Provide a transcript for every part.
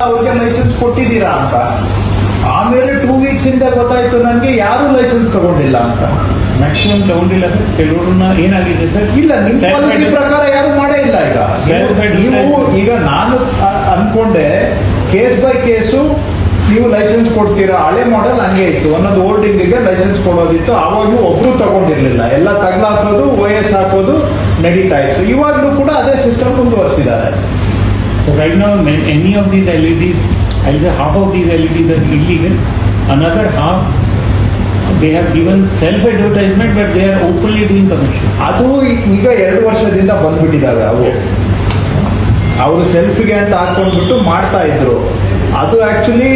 ಅವ್ರಿಗೆ ಲೈಸೆನ್ಸ್ ಕೊಟ್ಟಿದ್ದೀರಾ ಅಂತ. ಆಮೇಲೆ 2 weeks ಇಂದ ಗೊತ್ತಾಯ್ತು ನನಗೆ ಯಾರು ಲೈಸೆನ್ಸ್ ತಗೊಂಡಿಲ್ಲ ಅಂತ. ಮ್ಯಾಕ್ಸಿಮಮ್ ತಗೊಂಡಿಲ್ಲ ಸರ್, ಕೆಲವ್ರನ್ನ ಏನಾಗಿದೆ ಸರ್, ಇಲ್ಲ ನಿಮ್ಮ ಪಾಲಿಸಿ ಪ್ರಕಾರ ಯಾರು ಮಾಡೇ ಇಲ್ಲ. ನೀವು ಈಗ ನಾನು ಅನ್ಕೊಂಡೆ ಕೇಸ್ ಬೈ ಕೇಸು ನೀವು ಲೈಸೆನ್ಸ್ ಕೊಡ್ತೀರಾ. ಹಳೆ ಮಾಡೆಲ್ ಹಂಗೆ ಇತ್ತು, ಒಂದೊಂದು ಹೋಲ್ಡಿಂಗಿಗೆ ಲೈಸೆನ್ಸ್ ಕೊಡೋದಿತ್ತು. ಆವಾಗಲೂ ಒಬ್ರು ತಗೊಂಡಿರ್ಲಿಲ್ಲ, ಎಲ್ಲ ತಗ್ಲಾಕೋದು OS ಹಾಕೋದು ನಡೀತಾ ಇತ್ತು. ಇವಾಗಲೂ ಕೂಡ ಅದೇ ಸಿಸ್ಟಮ್ ಮುಂದುವರಿಸಿದ್ದಾರೆ. So right now, any of these LEDs, I'll say half of these LEDs are illegal. Another half, they have given self-advertisement, but they are openly doing commercial. ಅದು ಈಗ 2 ವರ್ಷದಿಂದ ಬಂದ್ಬಿಟ್ಟಿದ್ದಾವೆ ಅವು. ಅವರು ಸೆಲ್ಫಿಗೆ ಅಂತ ಹಾಕೊಂಡ್ಬಿಟ್ಟು ಮಾಡ್ತಾ ಇದ್ರು. ಅದು ಆಕ್ಚುಲಿ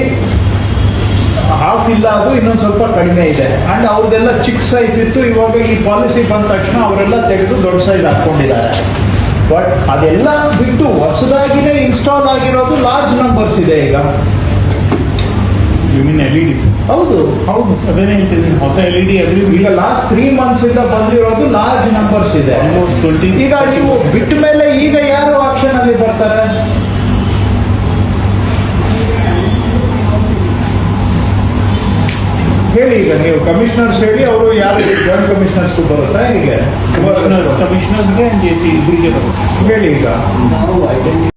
ಹಾಫ್ ಇಲ್ಲ, ಅದು ಇನ್ನೊಂದು ಸ್ವಲ್ಪ ಕಡಿಮೆ ಇದೆ. ಅಂಡ್ ಅವ್ರದ್ದೆಲ್ಲ ಚಿಕ್ಕ ಸೈಜ್ ಇತ್ತು. ಇವಾಗ ಈ ಪಾಲಿಸಿ ಬಂದ ತಕ್ಷಣ ಅವರೆಲ್ಲ ತೆಗೆದು ದೊಡ್ಡ ಸೈಜ್ ಹಾಕೊಂಡಿದ್ದಾರೆ. ಬಟ್ ಅದೆಲ್ಲ ಬಿಟ್ಟು ಹೊಸದಾಗಿನೇ ಇನ್ಸ್ಟಾಲ್ ಆಗಿರೋದು ಲಾರ್ಜ್ ನಂಬರ್ಸ್ ಇದೆ ಈಗ. You mean LEDs? ಹೌದು ಹೌದು, ಅದನ್ನೇ ಹೇಳ್ತೀನಿ. ಹೊಸ LED ಈಗ ಲಾಸ್ಟ್ 3 months ಇಂದ ಬಂದಿರೋದು ಲಾರ್ಜ್ ನಂಬರ್ಸ್ ಇದೆ. ಆಲ್ಮೋಸ್ಟ್ 20. ಈಗ ನೀವು ಬಿಟ್ಟ ಮೇಲೆ ಈಗ ಯಾರು ಆಕ್ಷನ್ ಅಲ್ಲಿ ಬರ್ತಾರೆ? ಹೇಳಿ, ಈಗ ನೀವು ಕಮಿಷನರ್ಸ್ ಹೇಳಿ, ಅವರು ಯಾರು ಜಾಯಿಂಟ್ ಕಮಿಷನರ್ಸ್ ಬರುತ್ತಾ? ಹೀಗೆ ಕಮಿಷನರ್ಸ್ಗೆ JC ಇಬ್ಬರಿಗೆ ಬರುತ್ತೆ. ಹೇಳಿ ಈಗ.